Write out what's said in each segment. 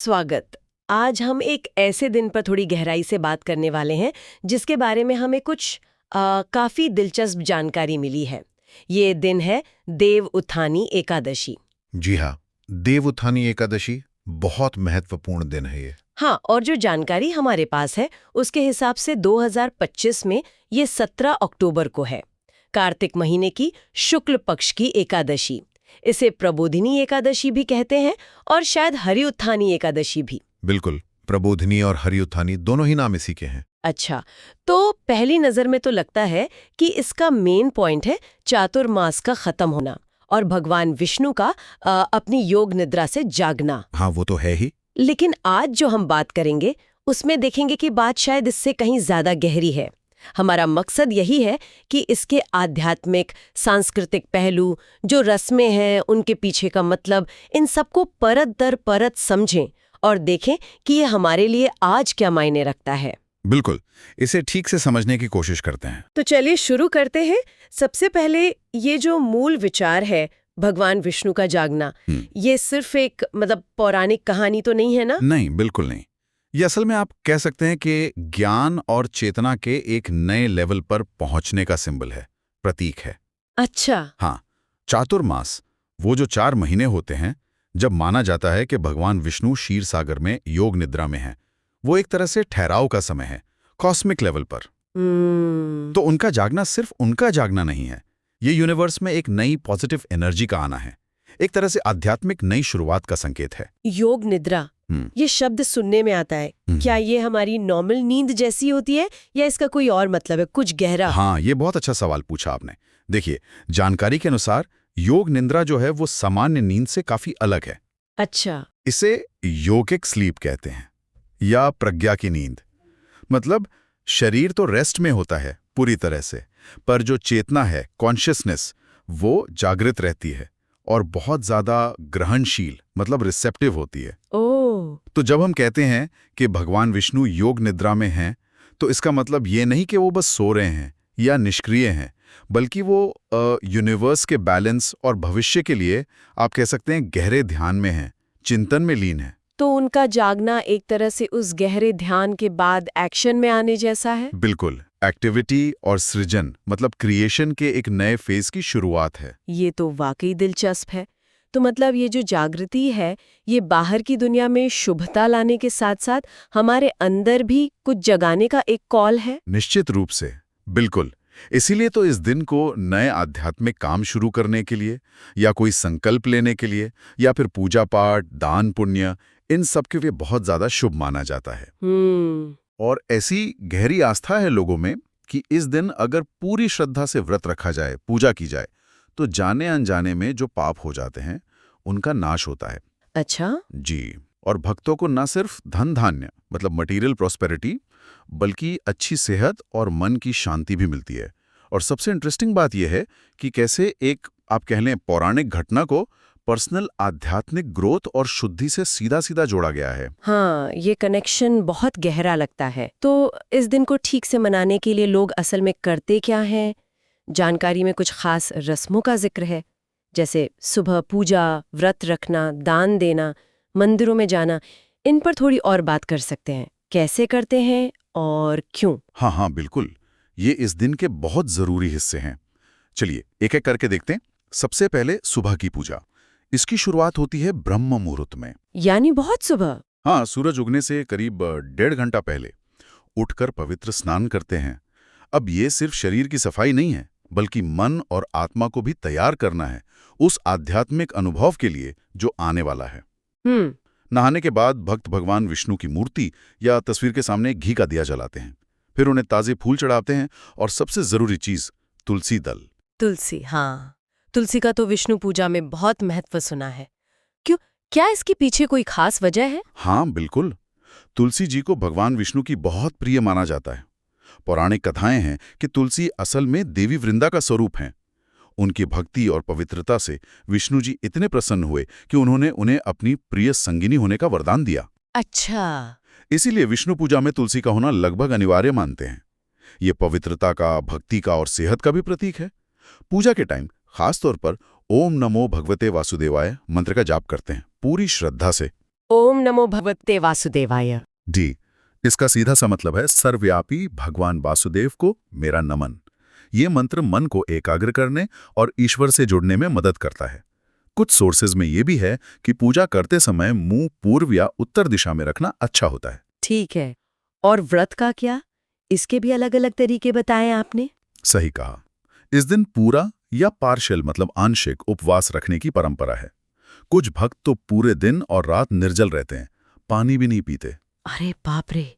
स्वागत। आज हम एक ऐसे दिन पर थोड़ी गहराई से बात करने वाले हैं जिसके बारे में हमें कुछ काफी दिलचस्प जानकारी मिली है। ये दिन है देव उत्थानी एकादशी। जी हाँ, देव उत्थानी एकादशी बहुत महत्वपूर्ण दिन है ये। हाँ, और जो जानकारी हमारे पास है उसके हिसाब से 2025 में ये 17 अक्टूबर को है। कार्तिक महीने की शुक्ल पक्ष की एकादशी। इसे प्रबोधिनी एकादशी भी कहते हैं और शायद हरि उत्थानी एकादशी भी। बिल्कुल, प्रबोधिनी और हरि उत्थानी दोनों ही नाम इसी के हैं। अच्छा, तो पहली नजर में तो लगता है कि इसका मेन पॉइंट है चातुर्मास का खत्म होना और भगवान विष्णु का अपनी योग निद्रा से जागना। हाँ, वो तो है ही। लेकिन आज जो हम बात करेंगे उसमें देखेंगे कि बात शायद इससे कहीं ज्यादा गहरी है। हमारा मकसद यही है कि इसके आध्यात्मिक, सांस्कृतिक पहलू, जो रस्में हैं, उनके पीछे का मतलब, इन सबको परत दर परत समझें और देखें कि ये हमारे लिए आज क्या मायने रखता है। बिल्कुल, इसे ठीक से समझने की कोशिश करते हैं। तो चलिए शुरू करते हैं। सबसे पहले ये जो मूल विचार है भगवान विष्णु का जागना, ये सिर्फ एक पौराणिक कहानी तो नहीं है ना? नहीं, बिल्कुल नहीं। ये असल में आप कह सकते हैं कि ज्ञान और चेतना के एक नए लेवल पर पहुंचने का सिंबल है, प्रतीक है। अच्छा। हाँ, चातुर्मास, वो जो 4 महीने होते हैं, जब माना जाता है कि भगवान विष्णु क्षीर सागर में योग निद्रा में हैं, वो एक तरह से ठहराव का समय है, कॉस्मिक लेवल पर। तो उनका जागना सिर्फ उनका जागना नहीं है, ये यूनिवर्स में एक नई पॉजिटिव एनर्जी का आना है, एक तरह से आध्यात्मिक नई शुरुआत का संकेत है। योग निद्रा, ये शब्द सुनने में आता है। क्या ये हमारी नॉर्मल नींद जैसी होती है या इसका कोई और मतलब है, कुछ गहरा? हाँ, ये बहुत अच्छा सवाल पूछा आपने। देखिए, जानकारी के अनुसार योग निद्रा जो है वो सामान्य नींद से काफी अलग है। अच्छा। इसे योगिक स्लीप कहते हैं या प्रज्ञा की नींद। मतलब शरीर तो रेस्ट में होता है पूरी तरह से, पर जो चेतना है, कॉन्शियसनेस, वो जागृत रहती है और बहुत ज्यादा ग्रहणशील, मतलब रिसेप्टिव होती है। ओह। तो जब हम कहते हैं कि भगवान विष्णु योग निद्रा में हैं, तो इसका मतलब ये नहीं कि वो बस सो रहे हैं या निष्क्रिय हैं, बल्कि वो यूनिवर्स के बैलेंस और भविष्य के लिए आप कह सकते हैं गहरे ध्यान में हैं, चिंतन में लीन है। तो उनका जागना एक तरह से उस गहरे ध्यान के बाद एक्शन में आने जैसा है? बिल्कुल, एक्टिविटी और सृजन, मतलब क्रिएशन के एक नए फेज की शुरुआत है। ये तो वाकई दिलचस्प है। तो मतलब ये जो जागृति है, ये बाहर की दुनिया में शुभता लाने के साथ साथ हमारे अंदर भी कुछ जगाने का एक कॉल है। निश्चित रूप से, बिल्कुल। इसीलिए तो इस दिन को नए आध्यात्मिक काम शुरू करने के लिए, या कोई संकल्प लेने के लिए, या फिर पूजा पाठ, दान पुण्य, इन सब के लिए बहुत ज्यादा शुभ माना जाता है। और ऐसी गहरी आस्था है लोगों में कि इस दिन अगर पूरी श्रद्धा से व्रत रखा जाए, पूजा की जाए, तो जाने अनजाने में जो पाप हो जाते हैं उनका नाश होता है। अच्छा। जी। और भक्तों को न सिर्फ धन धान्य, मतलब मटेरियल प्रॉस्पेरिटी, बल्कि अच्छी सेहत और मन की शांति भी मिलती है। और सबसे इंटरेस्टिंग बात यह है कि कैसे एक, आप कह लें, पौराणिक घटना को पर्सनल आध्यात्मिक ग्रोथ और शुद्धि से सीधा सीधा जोड़ा गया है। हाँ, ये कनेक्शन बहुत गहरा लगता है। तो इस दिन को ठीक से मनाने के लिए लोग असल में करते क्या हैं? जानकारी में कुछ खास रस्मों का जिक्र है, जैसे सुबह पूजा, व्रत रखना, दान देना, मंदिरों में जाना। इन पर थोड़ी और बात कर सकते हैं, कैसे करते हैं और क्यों? हाँ हाँ, बिल्कुल। ये इस दिन के बहुत जरूरी हिस्से हैं। चलिए एक एक करके देखते हैं। सबसे पहले सुबह की पूजा। इसकी शुरुआत होती है ब्रह्म मुहूर्त में, यानी बहुत सुबह? हाँ, सूरज उगने से करीब 1.5 घंटा पहले उठकर पवित्र स्नान करते हैं। अब ये सिर्फ शरीर की सफाई नहीं है, बल्कि मन और आत्मा को भी तैयार करना है उस आध्यात्मिक अनुभव के लिए जो आने वाला है। नहाने के बाद भक्त भगवान विष्णु की मूर्ति या तस्वीर के सामने घी का दिया जलाते हैं, फिर उन्हें ताजे फूल चढ़ाते हैं और सबसे जरूरी चीज, तुलसी दल। तुलसी, हाँ, तुलसी का तो विष्णु पूजा में बहुत महत्व सुना है। क्यों, क्या इसके पीछे कोई खास वजह है? हाँ बिल्कुल, तुलसी जी को भगवान विष्णु की बहुत प्रिय माना जाता है। पौराणिक कथाएं हैं कि तुलसी असल में देवी वृंदा का स्वरूप हैं। उनकी भक्ति और पवित्रता से विष्णु जी इतने प्रसन्न हुए कि उन्होंने उन्हें अपनी प्रिय संगिनी होने का वरदान दिया। अच्छा। इसीलिए विष्णु पूजा में तुलसी का होना लगभग अनिवार्य मानते हैं। ये पवित्रता का, भक्ति का और सेहत का भी प्रतीक है। पूजा के टाइम खास तौर पर ओम नमो भगवते वासुदेवाय मंत्र का जाप करते हैं पूरी श्रद्धा से। ओम नमो भगवते वासुदेवाय। जी, इसका सीधा सा मतलब है सर्वव्यापी भगवान वासुदेव को मेरा नमन। ये मंत्र मन को एकाग्र करने और ईश्वर से जुड़ने में मदद करता है। कुछ सोर्सेज में ये भी है कि पूजा करते समय मुंह पूर्व या उत्तर दिशा में रखना अच्छा होता है। ठीक है। और व्रत का क्या? इसके भी अलग-अलग तरीके बताए आपने। सही कहा। इस दिन पूरा या पार्शियल मतलब आंशिक उपवास रखने की परंपरा है। कुछ भक्त तो पूरे दिन और रात निर्जल रहते हैं, पानी भी नहीं पीते। अरे बाप रे,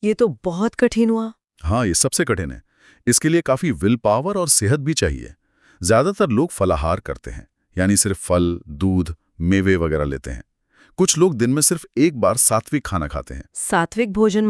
ये तो बहुत कठिन हुआ। हाँ, ये सबसे कठिन है। इसके लिए काफी विल पावर और सेहत भी चाहिए। ज्यादातर लोग फलाहार करते हैं, यानी सिर्फ फल, दूध, मेवे वगैरह लेते हैं। कुछ लोग दिन में सिर्फ एक बार सात्विक खाना खाते हैं। सात्विक भोजन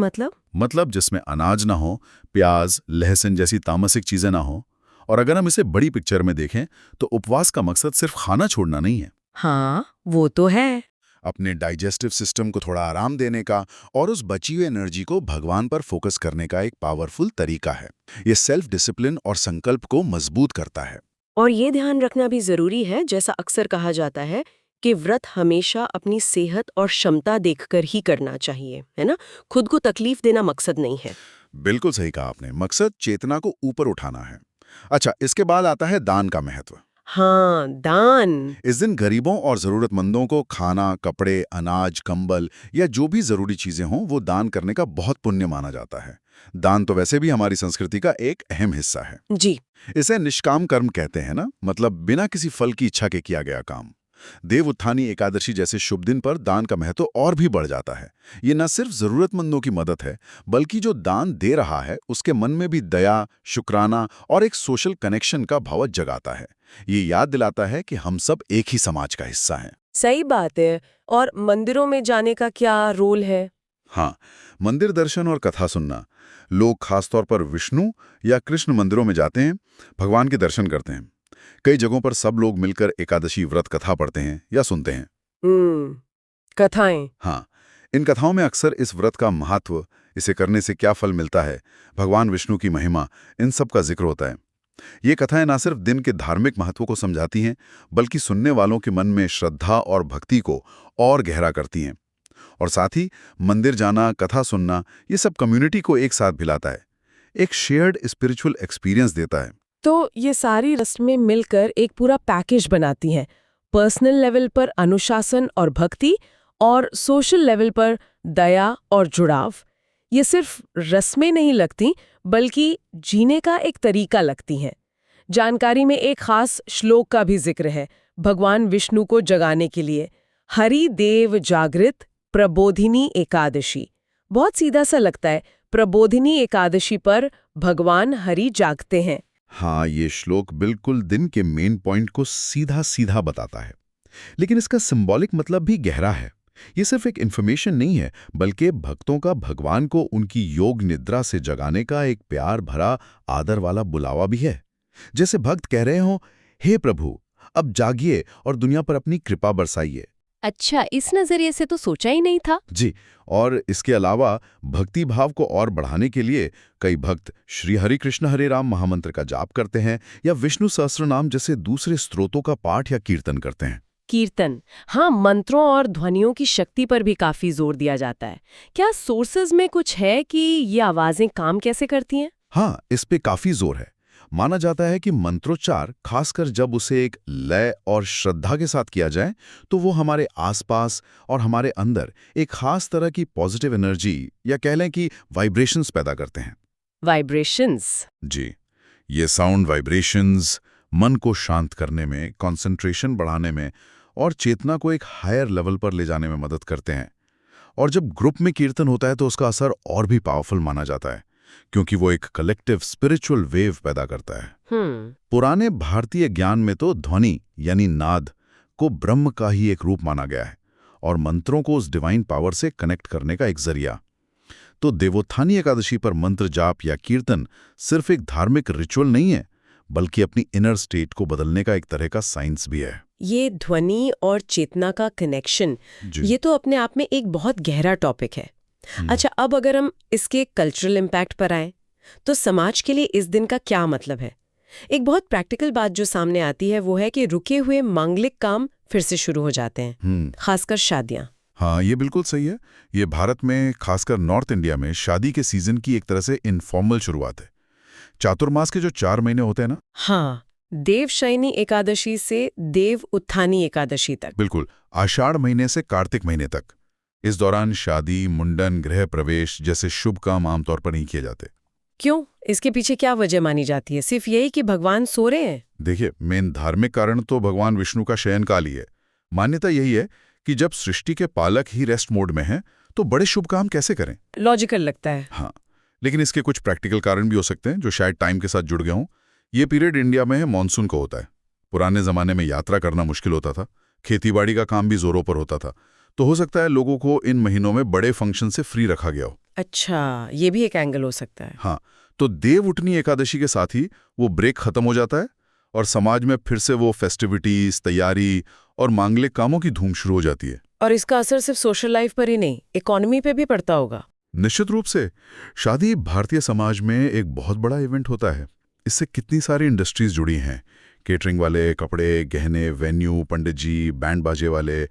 मतलब जिसमें अनाज ना हो, प्याज, लहसुन जैसी तामसिक चीजें ना हो। और अगर हम इसे बड़ी पिक्चर में देखें तो उपवास का मकसद सिर्फ खाना छोड़ना नहीं है। हाँ, वो तो है। अपने डाइजेस्टिव सिस्टम को थोड़ा आराम देने का और उस बची हुई एनर्जी को भगवान पर फोकस करने का एक पावरफुल तरीका है। ये सेल्फ डिसिप्लिन और संकल्प को मजबूत करता है। और ये ध्यान रखना भी जरूरी है, जैसा अक्सर कहा जाता है कि व्रत हमेशा अपनी सेहत और क्षमता देखकर ही करना चाहिए, है ना? खुद को तकलीफ देना मकसद नहीं है। बिल्कुल सही कहा आपने। मकसद चेतना को ऊपर उठाना है। अच्छा, इसके बाद आता है दान का महत्व। हाँ, दान। इस दिन गरीबों और जरूरतमंदों को खाना, कपड़े, अनाज, कंबल या जो भी जरूरी चीजें हों वो दान करने का बहुत पुण्य माना जाता है। दान तो वैसे भी हमारी संस्कृति का एक अहम हिस्सा है। जी। इसे निष्काम कर्म कहते हैं ना, मतलब बिना किसी फल की इच्छा के किया गया काम। देव उत्थानी एकादशी जैसे शुभ दिन पर दान का महत्व और भी बढ़ जाता है। ये न सिर्फ जरूरतमंदों की मदद है, बल्कि जो दान दे रहा है उसके मन में भी दया, शुक्राना और एक सोशल कनेक्शन का भाव जगाता है। ये याद दिलाता है कि हम सब एक ही समाज का हिस्सा हैं। सही बात है। और मंदिरों में जाने का क्या रोल है? हाँ, मंदिर दर्शन और कथा सुनना। लोग खासतौर पर विष्णु या कृष्ण मंदिरों में जाते हैं, भगवान के दर्शन करते हैं। कई जगहों पर सब लोग मिलकर एकादशी व्रत कथा पढ़ते हैं या सुनते हैं। कथाएं। हाँ, इन कथाओं में अक्सर इस व्रत का महत्व, इसे करने से क्या फल मिलता है, भगवान विष्णु की महिमा, इन सब का जिक्र होता है। ये कथाएं न सिर्फ दिन के धार्मिक महत्व को समझाती हैं, बल्कि सुनने वालों के मन में श्रद्धा और भक्ति को और गहरा करती हैं। और साथ ही मंदिर जाना, कथा सुनना, ये सब कम्युनिटी को एक साथ मिलाता है, एक शेयर्ड स्पिरिचुअल एक्सपीरियंस देता है। तो ये सारी रस्में मिलकर एक पूरा पैकेज बनाती हैं। पर्सनल लेवल पर अनुशासन और भक्ति, और सोशल लेवल पर दया और जुड़ाव। ये सिर्फ रस्में नहीं लगती, बल्कि जीने का एक तरीका लगती हैं। जानकारी में एक खास श्लोक का भी जिक्र है भगवान विष्णु को जगाने के लिए। हरि देव जागृत प्रबोधिनी एकादशी। बहुत सीधा सा लगता है, प्रबोधिनी एकादशी पर भगवान हरि जागते हैं। हाँ, ये श्लोक बिल्कुल दिन के मेन पॉइंट को सीधा सीधा बताता है। लेकिन इसका सिंबॉलिक मतलब भी गहरा है। ये सिर्फ एक इन्फॉर्मेशन नहीं है, बल्कि भक्तों का भगवान को उनकी योग निद्रा से जगाने का एक प्यार भरा, आदर वाला बुलावा भी है। जैसे भक्त कह रहे हों, हे प्रभु, अब जागिए और दुनिया पर अपनी कृपा बरसाइए। अच्छा, इस नजरिए से तो सोचा ही नहीं था। जी, और इसके अलावा भक्ति भाव को और बढ़ाने के लिए कई भक्त श्री हरि कृष्ण हरे राम महामंत्र का जाप करते हैं या विष्णु सहस्त्रनाम जैसे दूसरे स्त्रोतों का पाठ या कीर्तन करते हैं। कीर्तन, हाँ, मंत्रों और ध्वनियों की शक्ति पर भी काफी जोर दिया जाता है। क्या सोर्सेज में कुछ है कि ये आवाजें काम कैसे करती हैं? हाँ, इस पे काफी जोर है। माना जाता है कि मंत्रोच्चार, खासकर जब उसे एक लय और श्रद्धा के साथ किया जाए, तो वो हमारे आसपास और हमारे अंदर एक खास तरह की पॉजिटिव एनर्जी या कह लें कि वाइब्रेशंस पैदा करते हैं। वाइब्रेशंस? जी, ये साउंड वाइब्रेशंस मन को शांत करने में, कंसंट्रेशन बढ़ाने में और चेतना को एक हायर लेवल पर ले जाने में मदद करते हैं। और जब ग्रुप में कीर्तन होता है तो उसका असर और भी पावरफुल माना जाता है, क्योंकि वो एक कलेक्टिव स्पिरिचुअल वेव पैदा करता है। पुराने भारतीय ज्ञान में तो ध्वनि यानी नाद को ब्रह्म का ही एक रूप माना गया है और मंत्रों को उस डिवाइन पावर से कनेक्ट करने का एक जरिया। तो देवोत्थानी एकादशी पर मंत्र जाप या कीर्तन सिर्फ एक धार्मिक रिचुअल नहीं है, बल्कि अपनी इनर स्टेट को बदलने का एक तरह का साइंस भी है। ये ध्वनि और चेतना का कनेक्शन, ये तो अपने आप में एक बहुत गहरा टॉपिक है। अच्छा, अब अगर हम इसके कल्चरल इम्पैक्ट पर आएं, तो समाज के लिए इस दिन का क्या मतलब है? एक बहुत प्रैक्टिकल बात जो सामने आती है वो है कि रुके हुए मांगलिक काम फिर से शुरू हो जाते हैं, खासकर शादियां। हाँ, ये बिल्कुल सही है। ये भारत में, खासकर नॉर्थ इंडिया में, शादी के सीजन की एक तरह से इनफॉर्मल शुरुआत है। चातुर्मास के जो 4 महीने होते हैं ना, हाँ, देवशयनी एकादशी से देव उत्थानी एकादशी तक। बिल्कुल, आषाढ़ महीने से कार्तिक महीने तक। इस दौरान शादी, मुंडन, गृह प्रवेश जैसे शुभ काम आमतौर पर नहीं किए जाते। क्यों? इसके पीछे क्या वजह मानी जाती है? सिर्फ यही कि भगवान सो रहे हैं? देखिए, मेन धार्मिक कारण तो भगवान विष्णु का शयन काल ही है। मान्यता यही है कि जब सृष्टि के पालक ही रेस्ट मोड में हैं, तो बड़े शुभ काम कैसे करें? लॉजिकल लगता है। हाँ, लेकिन इसके कुछ प्रैक्टिकल कारण भी हो सकते हैं जो शायद टाइम के साथ जुड़ गए हों। ये पीरियड इंडिया में है मानसून को होता है। पुराने जमाने में यात्रा करना मुश्किल होता था, खेतीबाड़ी का काम भी जोरों पर होता था, तो हो सकता है लोगों को इन महीनों में बड़े फंक्शन से फ्री रखा गया हो। अच्छा, ये भी एक एंगल हो सकता है। हाँ, तो देव उठनी एकादशी के साथ ही वो ब्रेक खत्म हो जाता है और समाज में फिर से वो फेस्टिविटीज, तैयारी और मांगलिक कामों की धूम शुरू हो जाती है। और इसका असर सिर्फ सोशल लाइफ पर ही नहीं, इकोनॉमी पे भी पड़ता होगा। निश्चित रूप से। शादी भारतीय समाज में एक बहुत बड़ा इवेंट होता है। इससे कितनी सारी इंडस्ट्रीज जुड़ी हैं। केटरिंग वाले, कपड़े, गहने, वेन्यू, पंडित जी, बैंड बाजे वाले,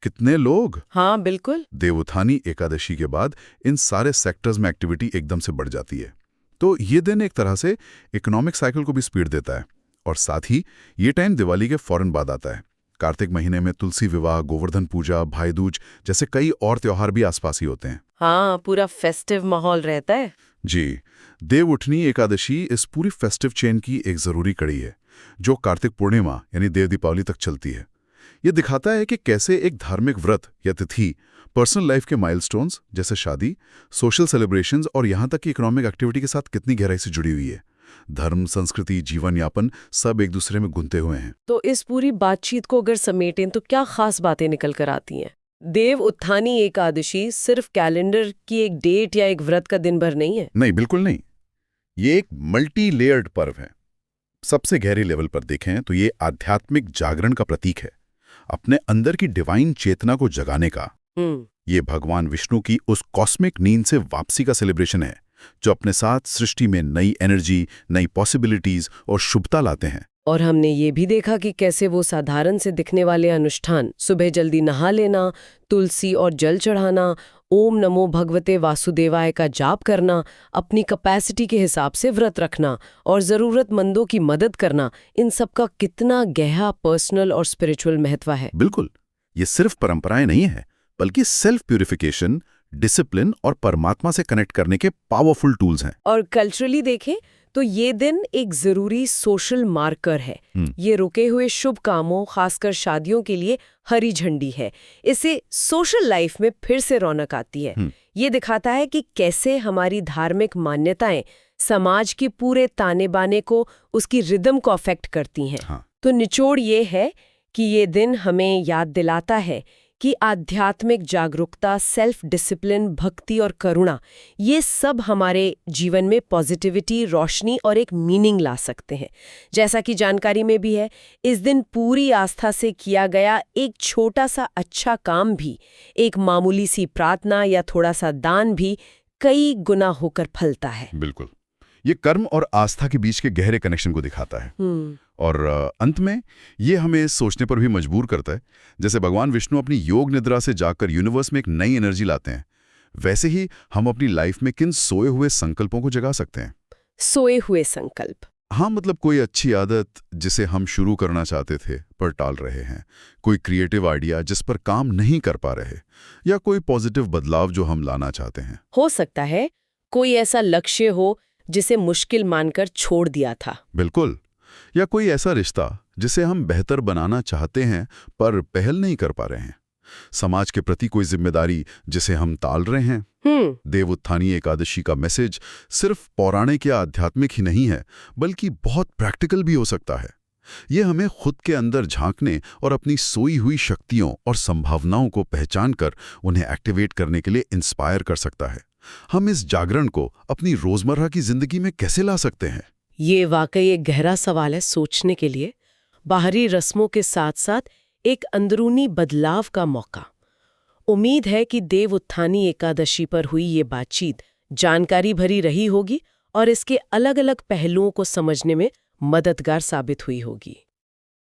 कितने लोग। हाँ, बिल्कुल। देवउत्थानी एकादशी के बाद इन सारे सेक्टर्स में एक्टिविटी एकदम से बढ़ जाती है। तो ये दिन एक तरह से इकोनॉमिक साइकिल को भी स्पीड देता है। और साथ ही ये टाइम दिवाली के फौरन बाद आता है। कार्तिक महीने में तुलसी विवाह, गोवर्धन पूजा, भाई दूज जैसे कई और त्योहार भी आसपास ही होते हैं। हाँ, पूरा फेस्टिव माहौल रहता है। जी, देवउठनी एकादशी इस पूरी फेस्टिव चेन की एक जरूरी कड़ी है, जो कार्तिक पूर्णिमा यानी देव दीपावली तक चलती है। ये दिखाता है कि कैसे एक धार्मिक व्रत या तिथि पर्सनल लाइफ के माइलस्टोन्स जैसे शादी, सोशल सेलिब्रेशंस और यहाँ तक कि इकोनॉमिक एक्टिविटी के साथ कितनी गहराई से जुड़ी हुई है। धर्म, संस्कृति, जीवन यापन सब एक दूसरे में गुंथे हुए हैं। तो इस पूरी बातचीत को अगर समेटें तो क्या खास बातें निकल कर आती हैं? देव उत्थानी एकादशी सिर्फ कैलेंडर की एक डेट या एक व्रत का दिन भर नहीं है। नहीं, बिल्कुल नहीं। ये एक मल्टी लेयर्ड पर्व है। सबसे गहरे लेवल पर देखें तो ये आध्यात्मिक जागरण का प्रतीक है, अपने अंदर की डिवाइन चेतना को जगाने का। ये भगवान विष्णु की उस कॉस्मिक नींद से वापसी का सेलिब्रेशन है, जो अपने साथ सृष्टि में नई एनर्जी, नई पॉसिबिलिटीज और शुभता लाते हैं। और हमने ये भी देखा कि कैसे वो साधारण से दिखने वाले अनुष्ठान, सुबह जल्दी नहा लेना, तुलसी और जल चढ़ाना, ओम नमो भगवते वासुदेवाय का जाप करना, अपनी कैपेसिटी के हिसाब से व्रत रखना और ज़रूरतमंदों की मदद करना, इन सब का कितना गहरा पर्सनल और स्पिरिचुअल महत्व है। बिल्कुल, ये सिर्फ परंपराएं नहीं है, बल्कि सेल्फ प्यूरिफिकेशन, डिसिप्लिन और परमात्मा से कनेक्ट करने के पावरफुल टूल्स हैं। और कल्चरली देखें तो ये दिन एक जरूरी सोशल मार्कर है। ये रुके हुए शुभ कामों, खासकर शादियों के लिए हरी झंडी है। इससे सोशल लाइफ में फिर से रौनक आती है। ये दिखाता है कि कैसे हमारी धार्मिक मान्यताएं समाज के पूरे ताने बाने को, उसकी रिदम को अफेक्ट करती हैं। हाँ। तो निचोड़ ये है कि ये दिन हमें याद दिलाता है कि आध्यात्मिक जागरूकता, सेल्फ डिसिप्लिन, भक्ति और करुणा, ये सब हमारे जीवन में पॉजिटिविटी, रोशनी और एक मीनिंग ला सकते हैं। जैसा कि जानकारी में भी है, इस दिन पूरी आस्था से किया गया एक छोटा सा अच्छा काम भी, एक मामूली सी प्रार्थना या थोड़ा सा दान भी कई गुना होकर फलता है। बिल्कुल, ये कर्म और आस्था के बीच के गहरे कनेक्शन को दिखाता है। और अंत में ये हमें सोचने पर भी मजबूर करता है, जैसे भगवान विष्णु अपनी योग निद्रा से जाकर यूनिवर्स में एक नई एनर्जी लाते हैं, वैसे ही हम अपनी लाइफ में किन सोए हुए संकल्पों को जगा सकते हैं। सोए हुए संकल्प? हाँ, मतलब कोई अच्छी आदत जिसे हम शुरू करना चाहते थे पर टाल रहे हैं, कोई क्रिएटिव आइडिया जिस पर काम नहीं कर पा रहे, या कोई पॉजिटिव बदलाव जो हम लाना चाहते हैं। हो सकता है कोई ऐसा लक्ष्य हो जिसे मुश्किल मानकर छोड़ दिया था। बिल्कुल, या कोई ऐसा रिश्ता जिसे हम बेहतर बनाना चाहते हैं पर पहल नहीं कर पा रहे हैं। समाज के प्रति कोई जिम्मेदारी जिसे हम टाल रहे हैं। देवउत्थानी एकादशी का मैसेज सिर्फ पौराणिक या आध्यात्मिक ही नहीं है, बल्कि बहुत प्रैक्टिकल भी हो सकता है। ये हमें खुद के अंदर झांकने और अपनी सोई हुई शक्तियों और संभावनाओं को पहचानकर उन्हें एक्टिवेट करने के लिए इंस्पायर कर सकता है। हम इस जागरण को अपनी रोजमर्रा की जिंदगी में कैसे ला सकते हैं? ये वाकई एक गहरा सवाल है सोचने के लिए। बाहरी रस्मों के साथ साथ एक अंदरूनी बदलाव का मौका। उम्मीद है कि देव उत्थानी एकादशी पर हुई ये बातचीत जानकारी भरी रही होगी और इसके अलग अलग पहलुओं को समझने में मददगार साबित हुई होगी।